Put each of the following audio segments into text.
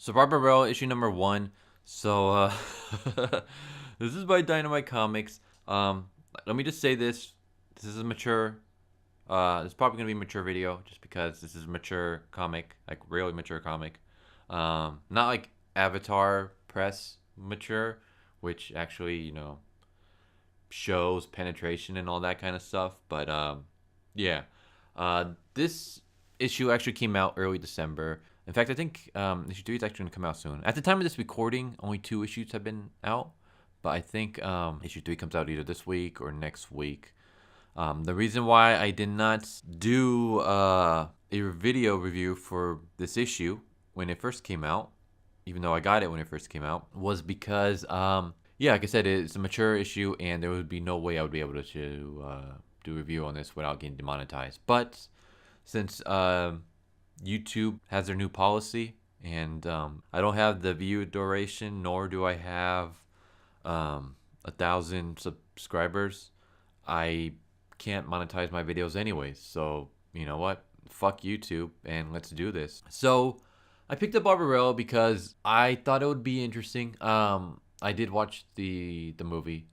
So Barbarella issue number one. So this is by Dynamite Comics. Let me just say this. This is a mature. It's probably gonna be a mature video just because this is a mature comic, like really mature comic. Not like Avatar press mature, which actually shows penetration and all that kind of stuff. But yeah, this issue actually came out early December. In fact, I think issue three is actually going to come out soon. At the time of this recording, only two issues have been out, but I think issue three comes out either this week or next week. The reason why I did not do a video review for this issue when it first came out, even though I got it when it first came out, was because yeah, like I said, it's a mature issue, and there would be no way I would be able to do a review on this without getting demonetized. But since YouTube has their new policy, and I don't have the view duration, nor do I have 1,000 subscribers, I can't monetize my videos anyways. So you know what? Fuck YouTube, and let's do this. So I picked up Barbarella because I thought it would be interesting. I did watch the movie.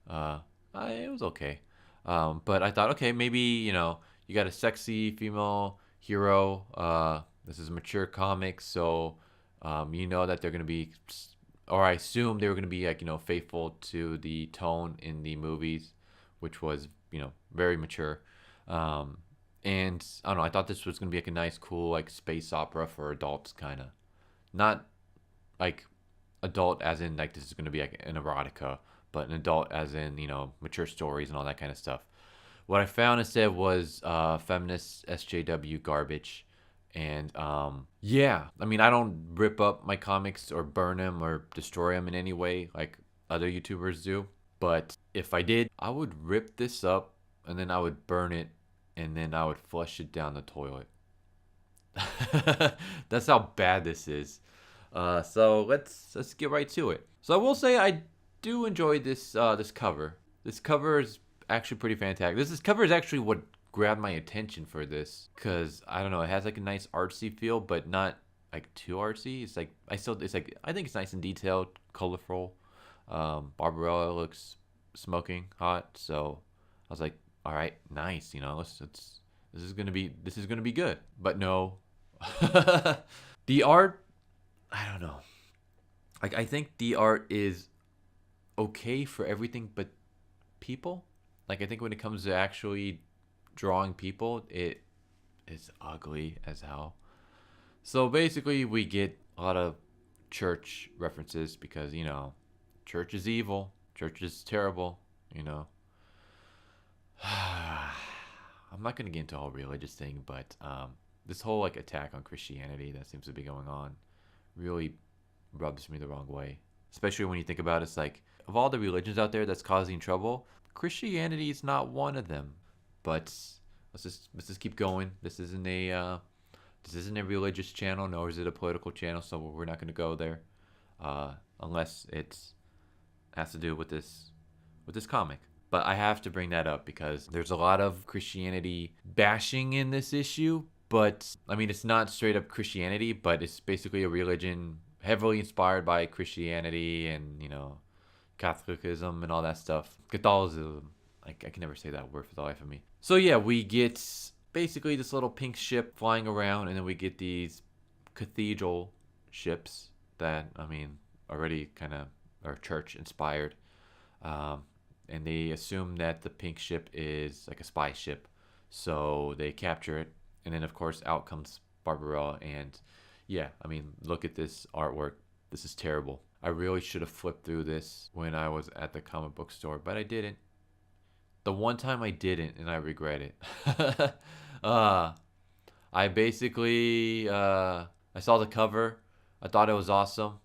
It was okay. But I thought, okay, maybe you got a sexy female hero. This is a mature comic, so you know that they're gonna be, or I assume they were gonna be like faithful to the tone in the movies, which was very mature. And I don't know. I thought this was gonna be like a nice, cool like space opera for adults, kind of. Not like adult as in like this is gonna be like an erotica, but an adult as in mature stories and all that kind of stuff. What I found instead was feminist SJW garbage, and yeah, I mean I don't rip up my comics or burn them or destroy them in any way like other YouTubers do, but if I did, I would rip this up and then I would burn it and then I would flush it down the toilet. That's how bad this is. So let's get right to it. So I will say I do enjoy this cover. This cover is actually pretty fantastic. This cover is actually what grabbed my attention for this, because I don't know, it has like a nice artsy feel, but not like too artsy. It's like I think it's nice and detailed, colorful. Barbarella looks smoking hot, so I was like, all right, nice. Let's this is gonna be good. But no, the art, I don't know. Like I think the art is okay for everything but people. Like I think when it comes to actually drawing people, it is ugly as hell. So basically we get a lot of church references because, church is evil, church is terrible, you know. I'm not gonna get into a whole religious thing, but this whole like attack on Christianity that seems to be going on really rubs me the wrong way. Especially when you think about it, it's like of all the religions out there that's causing trouble, Christianity is not one of them. But let's just keep going. This isn't a religious channel, nor is it a political channel, so we're not gonna go there, unless it has to do with this comic. But I have to bring that up because there's a lot of Christianity bashing in this issue. But I mean, it's not straight up Christianity, but it's basically a religion heavily inspired by Christianity and Catholicism and all that stuff. Catholicism. I can never say that word for the life of me. So yeah, we get basically this little pink ship flying around, and then we get these cathedral ships that already kind of are church inspired. And they assume that the pink ship is like a spy ship, so they capture it, and then of course out comes Barbarella, and yeah, look at this artwork. This is terrible. I really should have flipped through this when I was at the comic book store, but I didn't. The one time I didn't, and I regret it. I basically I saw the cover, I thought it was awesome,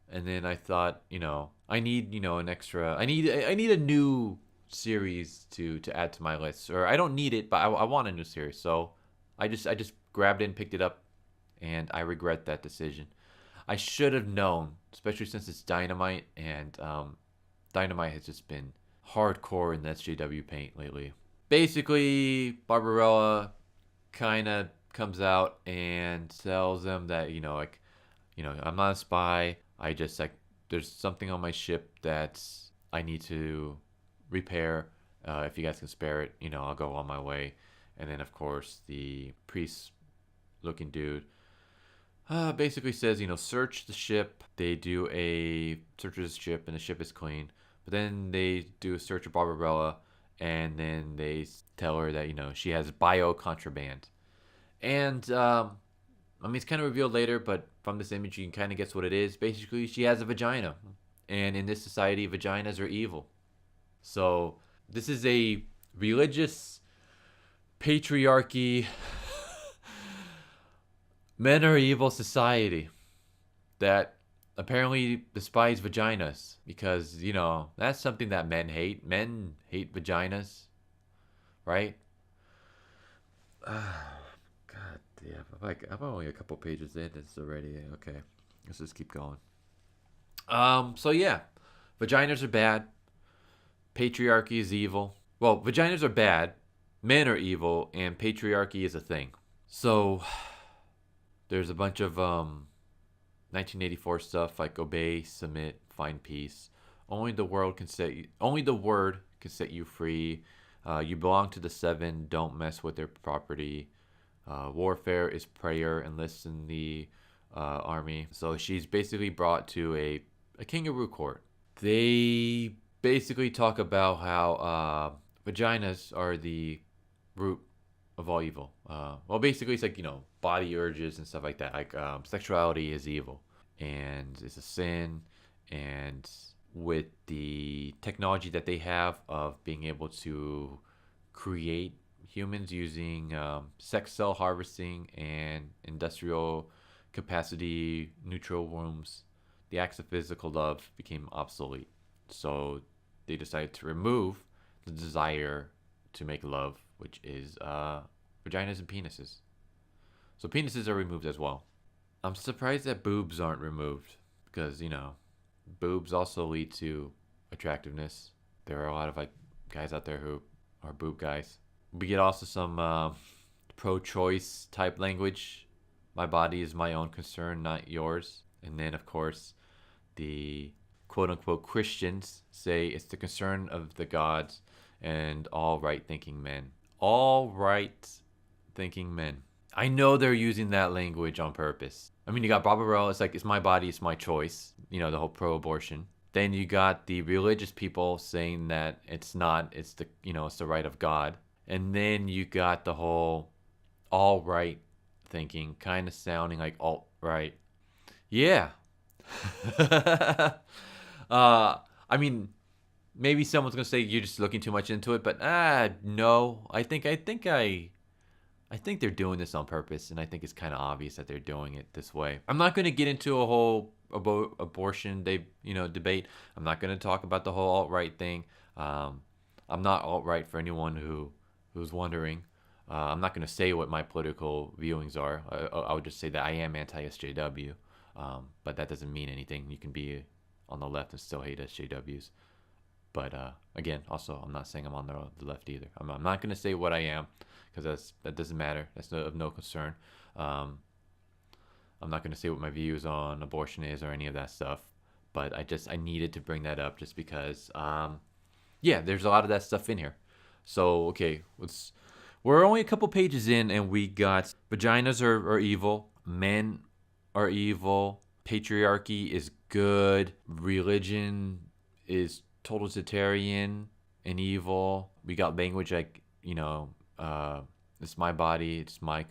and then I thought, I need an extra. I need a new series to add to my list, or I don't need it, but I want a new series. So I just grabbed it and picked it up, and I regret that decision. I should have known, especially since it's Dynamite, and Dynamite has just been hardcore in the SJW paint lately. Basically, Barbarella kind of comes out and tells them that like I'm not a spy. I just like there's something on my ship that I need to repair. If you guys can spare it, I'll go on my way. And then of course the priest looking dude basically says, search the ship. They do a search of the ship, and the ship is clean. But then they do a search of Barbarella, and then they tell her that she has bio contraband. And I mean, it's kind of revealed later, but from this image, you can kind of guess what it is. Basically, she has a vagina, and in this society, vaginas are evil. So this is a religious patriarchy, men are evil society that apparently despise vaginas because that's something that men hate. Men hate vaginas, right? God damn! I'm only a couple pages in. It's already okay. Let's just keep going. So yeah, vaginas are bad. Patriarchy is evil. Well, vaginas are bad. Men are evil, and patriarchy is a thing. So there's a bunch of 1984 stuff like obey, submit, find peace. Only the word can set you free. You belong to the seven. Don't mess with their property. Warfare is prayer. Enlist in the army. So she's basically brought to a kangaroo court. They basically talk about how vaginas are the root of all evil. Well, basically, it's like body urges and stuff like that. Like sexuality is evil and it's a sin. And with the technology that they have of being able to create humans using sex cell harvesting and industrial capacity neutral wombs, the acts of physical love became obsolete. So they decided to remove the desire to make love, which is vaginas and penises. So penises are removed as well. I'm surprised that boobs aren't removed because, boobs also lead to attractiveness. There are a lot of like guys out there who are boob guys. We get also some pro-choice type language. My body is my own concern, not yours. And then, of course, the quote-unquote Christians say it's the concern of the gods and all right-thinking men. All right-thinking men. I know they're using that language on purpose. I mean, you got Barbarella, it's like, it's my body, it's my choice. The whole pro-abortion. Then you got the religious people saying that it's not, it's the, it's the right of God. And then you got the whole all-right thinking, kind of sounding like alt-right. Yeah. I mean, maybe someone's gonna say you're just looking too much into it, but no. I think they're doing this on purpose, and I think it's kind of obvious that they're doing it this way. I'm not gonna get into a whole abortion debate. I'm not gonna talk about the whole alt-right thing. I'm not alt-right for anyone who's wondering. I'm not gonna say what my political viewings are. I would just say that I am anti-SJW, but that doesn't mean anything. You can be on the left and still hate SJWs. But again, also, I'm not saying I'm on the left either. I'm not going to say what I am because that doesn't matter. That's of no concern. I'm not going to say what my views on abortion is or any of that stuff. But I needed to bring that up just because, there's a lot of that stuff in here. So, okay, we're only a couple pages in and we got vaginas are evil, men are evil, patriarchy is good, religion is totalitarian and evil. We got language like it's my body, it's my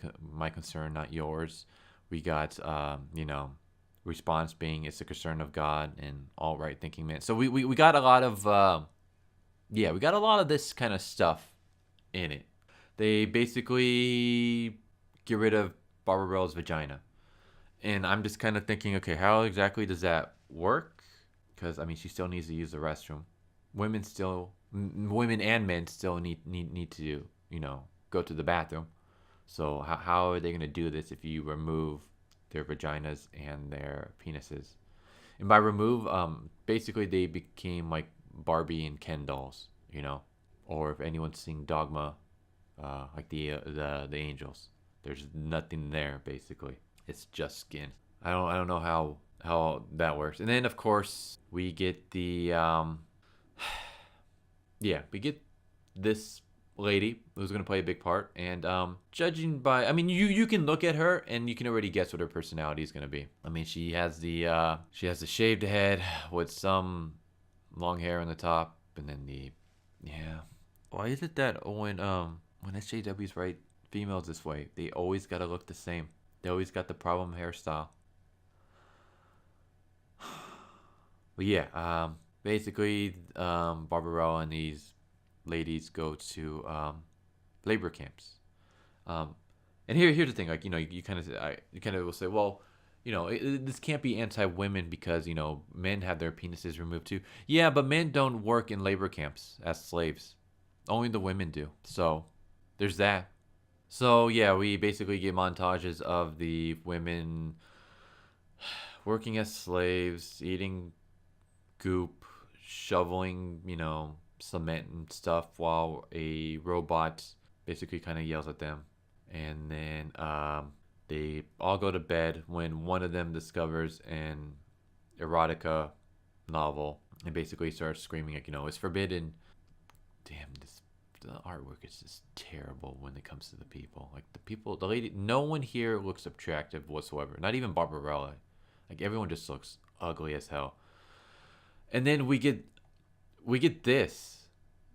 concern, not yours. We got response being it's the concern of God and all right thinking man. So we got a lot of we got a lot of this kind of stuff in it. They basically get rid of Barbarella's vagina. And I'm just kind of thinking, okay, how exactly does that work? Because, I mean, she still needs to use the restroom. Women and men still need to, go to the bathroom. So how are they going to do this if you remove their vaginas and their penises? And by remove, basically they became like Barbie and Ken dolls, Or if anyone's seen Dogma, like the angels. There's nothing there, basically. It's just skin. I don't know how that works. And then of course we get the yeah, we get this lady who's gonna play a big part, and judging by, I mean, you can look at her and you can already guess what her personality is gonna be. I mean, she has the shaved head with some long hair on the top, and then the yeah. Why is it that when SJWs write females this way, they always gotta look the same? They always got the problem hairstyle. But yeah, basically, Barbarella and these ladies go to labor camps. Um, and here's the thing, like, you kind of you kind of will say, well, this can't be anti-women because men have their penises removed too. Yeah, but men don't work in labor camps as slaves. Only the women do. So there's that. So yeah, we basically get montages of the women working as slaves, eating goop, shoveling, cement and stuff while a robot basically kind of yells at them. And then they all go to bed when one of them discovers an erotica novel and basically starts screaming, like, it's forbidden. Damn, the artwork is just terrible when it comes to the people. Like, the lady, no one here looks attractive whatsoever. Not even Barbarella. Like, everyone just looks ugly as hell. And then we get this.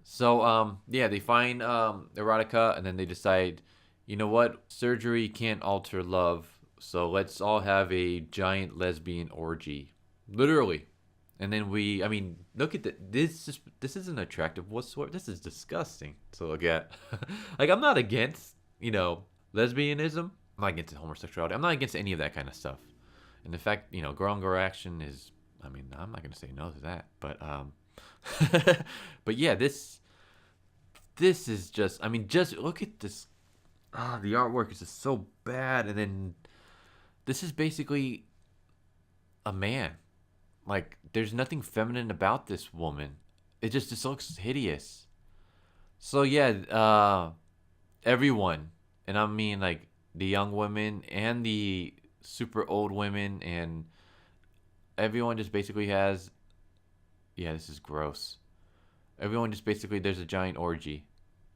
So yeah, they find erotica, and then they decide, you know what? Surgery can't alter love, so let's all have a giant lesbian orgy. Literally. And then I mean, look at this isn't attractive whatsoever. This is disgusting to look at. Like, I'm not against, lesbianism. I'm not against homosexuality. I'm not against any of that kind of stuff. And the fact, girl on girl action is, I mean, I'm not gonna say no to that. But but yeah, this is just, I mean, just look at this. The artwork is just so bad, and then this is basically a man. Like, there's nothing feminine about this woman. It just looks hideous. So yeah, everyone, and I mean, like, the young women and the super old women, and everyone just basically has, yeah, this is gross. Everyone just basically, there's a giant orgy.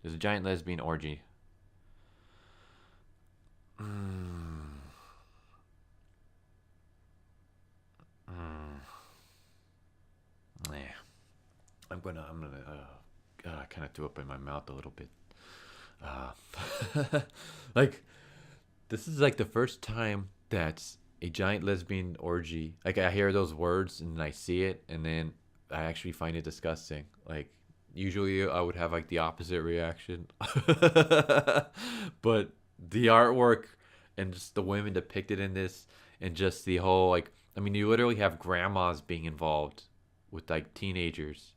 There's a giant lesbian orgy. Mm. Mm. Yeah. I'm gonna kind of threw up in my mouth a little bit. Uh, like, this is like the first time that a giant lesbian orgy, like, I hear those words and I see it, and then I actually find it disgusting. Like, usually I would have like the opposite reaction. But the artwork and just the women depicted in this, and just the whole, like, I mean, you literally have grandmas being involved with like teenagers.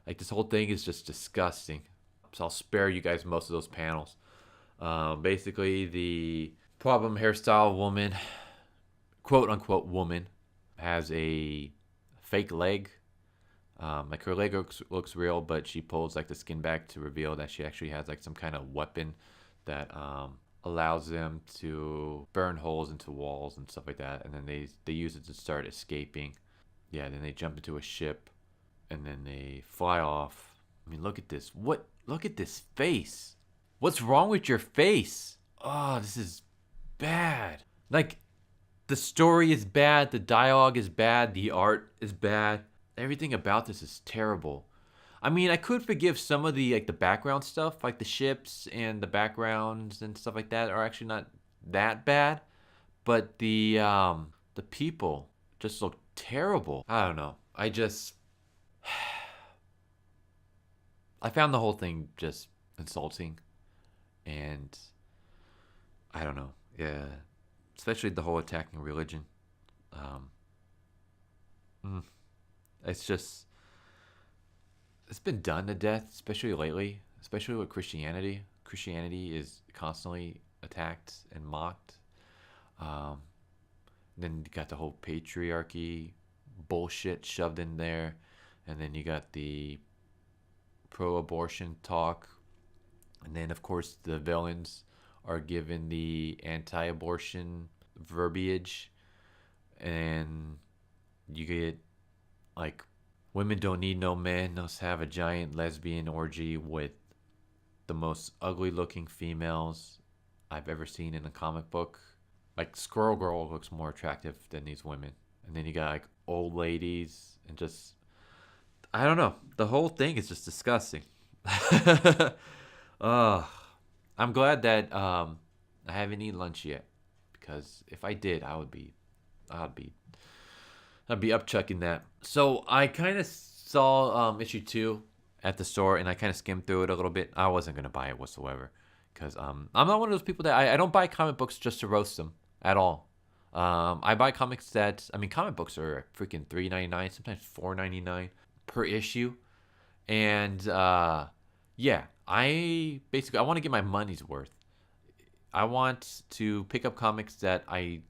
Like, this whole thing is just disgusting. So I'll spare you guys most of those panels. Basically, the problem hairstyle woman, quote unquote woman, has a fake leg. Like, her leg looks real, but she pulls like the skin back to reveal that she actually has like some kind of weapon that allows them to burn holes into walls and stuff like that. And then they use it to start escaping. Yeah, then they jump into a ship, and then they fly off. I mean, look at this. Look at this face. What's wrong with your face? Oh, this is bad. Like, the story is bad, the dialogue is bad, the art is bad. Everything about this is terrible. I mean, I could forgive some of the, like, the background stuff, like the ships and the backgrounds and stuff like that are actually not that bad, but the people just look terrible. I don't know. I found the whole thing just insulting, and I don't know. Yeah, especially the whole attacking religion. Um, mm, it's just, it's been done to death, especially lately, especially with Christianity. Christianity is constantly attacked and mocked. Um, then you got the whole patriarchy bullshit shoved in there, and then you got the pro-abortion talk, and then of course the villains are given the anti-abortion verbiage. and you get like women don't need no men. Let's have a giant lesbian orgy with the most ugly looking females I've ever seen in a comic book. Like Squirrel Girl looks more attractive than these women. And then you got like old ladies and just I don't know. The whole thing is just disgusting. uh, I'm glad that I haven't eaten lunch yet because if I did, I'd be I'd be upchucking that. So I kind of saw issue 2 at the store and I kind of skimmed through it a little bit. I wasn't gonna buy it whatsoever because I'm not one of those people that I don't buy comic books just to roast them at all. I buy comics that I mean comic books are freaking $3.99, sometimes $4.99 per issue, and yeah, I want to get my money's worth. I want to pick up comics that I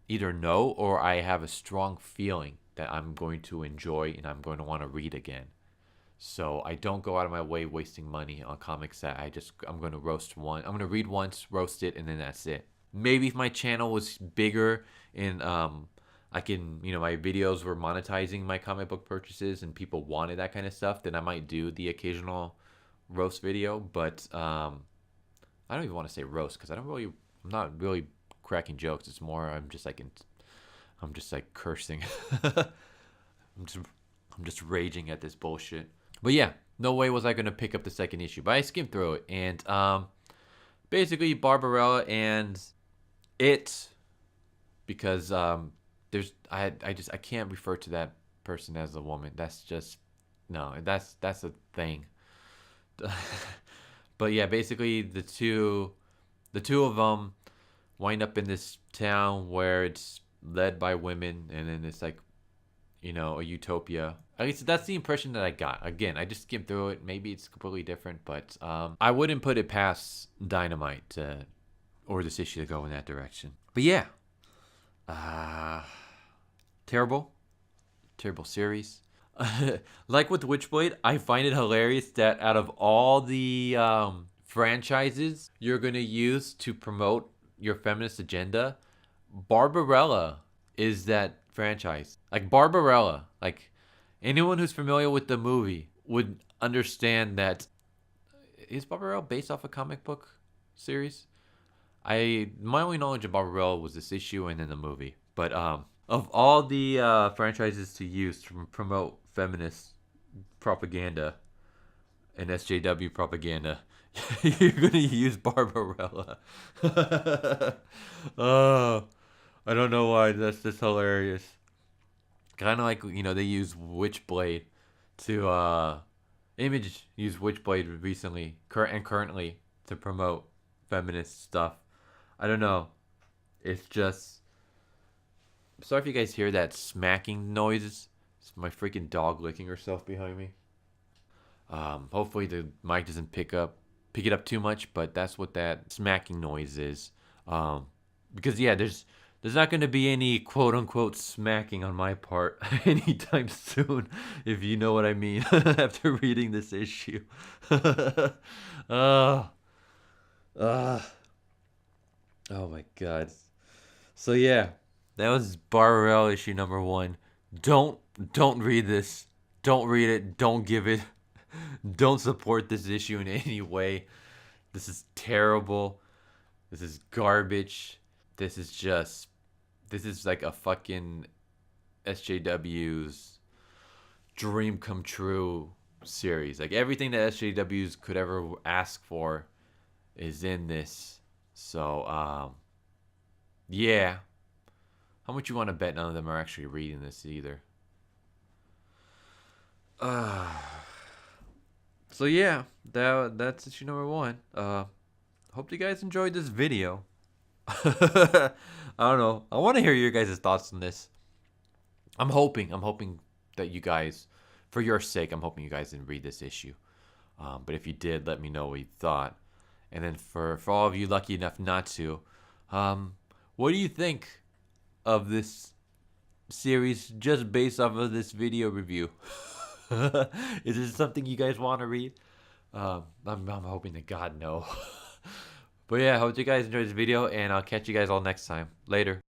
either know or I have a strong feeling that I'm going to enjoy and I'm going to want to read again. So I don't go out of my way wasting money on comics that I'm going to roast one. I'm going to read once, roast it, and then that's it. Maybe if my channel was bigger and I can, my videos were monetizing my comic book purchases and people wanted that kind of stuff, then I might do the occasional roast video. But I don't even want to say roast because I'm not really cracking jokes. It's more I'm just like cursing. I'm just raging at this bullshit. But yeah, no way was I gonna pick up the second issue. But I skimmed through it and basically Barbarella and it because I can't refer to that person as a woman. That's just no. That's a thing. But yeah, basically the two of them wind up in this town where it's led by women, and then it's like, a utopia. At least that's the impression that I got. Again, I just skimmed through it. Maybe it's completely different, but I wouldn't put it past Dynamite or this issue to go in that direction. But yeah, terrible series. Like with Witchblade, I find it hilarious that out of all the franchises you're gonna use to promote your feminist agenda, Barbarella is that franchise. Like Barbarella, like anyone who's familiar with the movie would understand that. Is Barbarella based off a comic book series? My only knowledge of Barbarella was this issue and then the movie. But of all the franchises to use to promote feminist propaganda and SJW propaganda, you're gonna use Barbarella. Oh, I don't know why. That's just hilarious. Kind of like they use Witchblade to Image used Witchblade recently and currently to promote feminist stuff. I don't know. It's just. Sorry if you guys hear that smacking noises. It's my freaking dog licking herself behind me. Hopefully the mic doesn't pick it up too much, but that's what that smacking noise is. Because yeah, there's not going to be any quote unquote smacking on my part anytime soon, if you know what I mean. After reading this issue, oh my god. So yeah, that was Barbarella issue number 1. Don't read this. Don't read it. Don't give it. Don't support this issue in any way. This is terrible. This is garbage. This is like a fucking SJW's dream come true series. Like everything that SJWs could ever ask for is in this. So, yeah. How much you want to bet none of them are actually reading this either? So yeah, that's issue number 1. Hope you guys enjoyed this video. I don't know. I want to hear your guys' thoughts on this. I'm hoping that you guys, for your sake, I'm hoping you guys didn't read this issue. But if you did, let me know what you thought. And then for all of you lucky enough not to, what do you think of this series just based off of this video review? Is this something you guys want to read? I'm hoping to God no. But yeah, I hope you guys enjoyed this video, and I'll catch you guys all next time. Later.